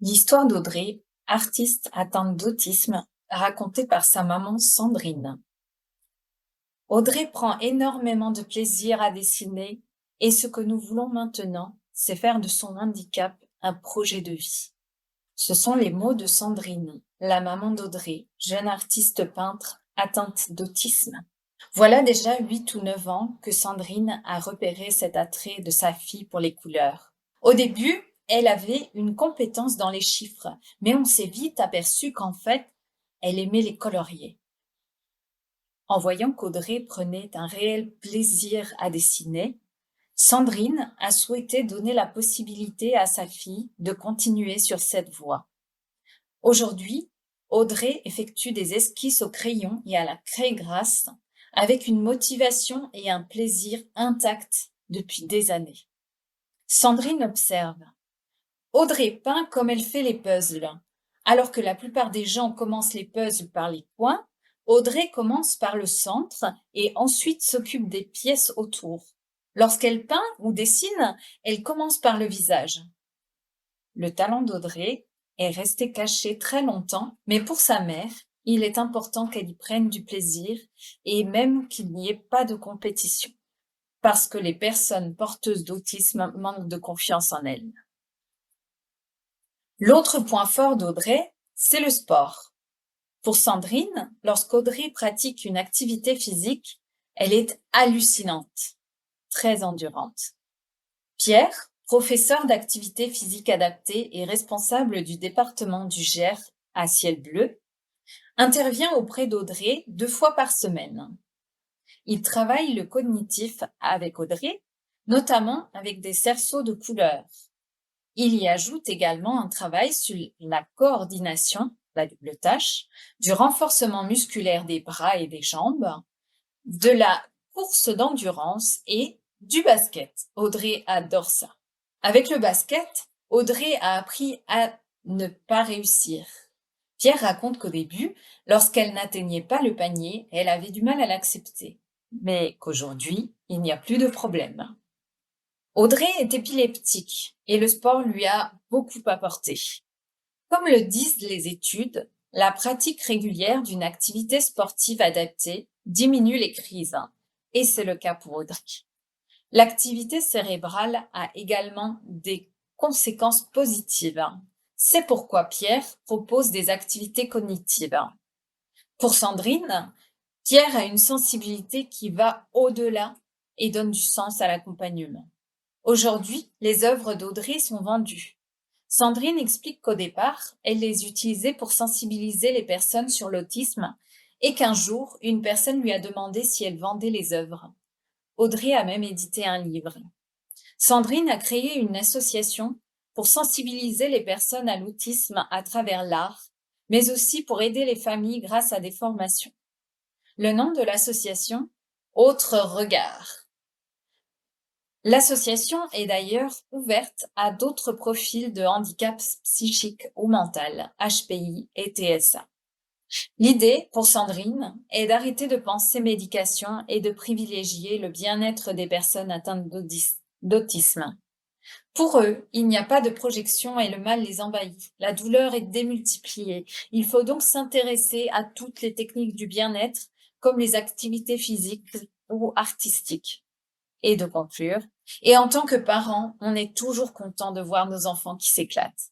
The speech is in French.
L'histoire d'Audrey, artiste atteinte d'autisme, racontée par sa maman Sandrine. Audrey prend énormément de plaisir à dessiner et ce que nous voulons maintenant, c'est faire de son handicap un projet de vie. Ce sont les mots de Sandrine, la maman d'Audrey, jeune artiste peintre atteinte d'autisme. Voilà déjà 8 ou 9 ans que Sandrine a repéré cet attrait de sa fille pour les couleurs. Au début, elle avait une compétence dans les chiffres, mais on s'est vite aperçu qu'en fait, elle aimait les colorier. En voyant qu'Audrey prenait un réel plaisir à dessiner, Sandrine a souhaité donner la possibilité à sa fille de continuer sur cette voie. Aujourd'hui, Audrey effectue des esquisses au crayon et à la craie grasse avec une motivation et un plaisir intacts depuis des années. Sandrine observe. Audrey peint comme elle fait les puzzles. Alors que la plupart des gens commencent les puzzles par les coins, Audrey commence par le centre et ensuite s'occupe des pièces autour. Lorsqu'elle peint ou dessine, elle commence par le visage. Le talent d'Audrey est resté caché très longtemps, mais pour sa mère, il est important qu'elle y prenne du plaisir et même qu'il n'y ait pas de compétition, parce que les personnes porteuses d'autisme manquent de confiance en elles. L'autre point fort d'Audrey, c'est le sport. Pour Sandrine, lorsqu'Audrey pratique une activité physique, elle est hallucinante, très endurante. Pierre, professeur d'activité physique adaptée et responsable du département du Gers à Ciel Bleu, intervient auprès d'Audrey 2 fois par semaine. Il travaille le cognitif avec Audrey, notamment avec des cerceaux de couleurs. Il y ajoute également un travail sur la coordination, la double tâche, du renforcement musculaire des bras et des jambes, de la course d'endurance et du basket. Audrey adore ça. Avec le basket, Audrey a appris à ne pas réussir. Pierre raconte qu'au début, lorsqu'elle n'atteignait pas le panier, elle avait du mal à l'accepter, mais qu'aujourd'hui, il n'y a plus de problème. Audrey est épileptique et le sport lui a beaucoup apporté. Comme le disent les études, la pratique régulière d'une activité sportive adaptée diminue les crises, et c'est le cas pour Audrey. L'activité cérébrale a également des conséquences positives. C'est pourquoi Pierre propose des activités cognitives. Pour Sandrine, Pierre a une sensibilité qui va au-delà et donne du sens à l'accompagnement. Aujourd'hui, les œuvres d'Audrey sont vendues. Sandrine explique qu'au départ, elle les utilisait pour sensibiliser les personnes sur l'autisme et qu'un jour, une personne lui a demandé si elle vendait les œuvres. Audrey a même édité un livre. Sandrine a créé une association pour sensibiliser les personnes à l'autisme à travers l'art, mais aussi pour aider les familles grâce à des formations. Le nom de l'association, Autre Regard. L'association est d'ailleurs ouverte à d'autres profils de handicap psychique ou mental, HPI et TSA. L'idée, pour Sandrine, est d'arrêter de penser médication et de privilégier le bien-être des personnes atteintes d'autisme. Pour eux, il n'y a pas de projection et le mal les envahit. La douleur est démultipliée. Il faut donc s'intéresser à toutes les techniques du bien-être, comme les activités physiques ou artistiques. Et de conclure, et en tant que parents, on est toujours content de voir nos enfants qui s'éclatent.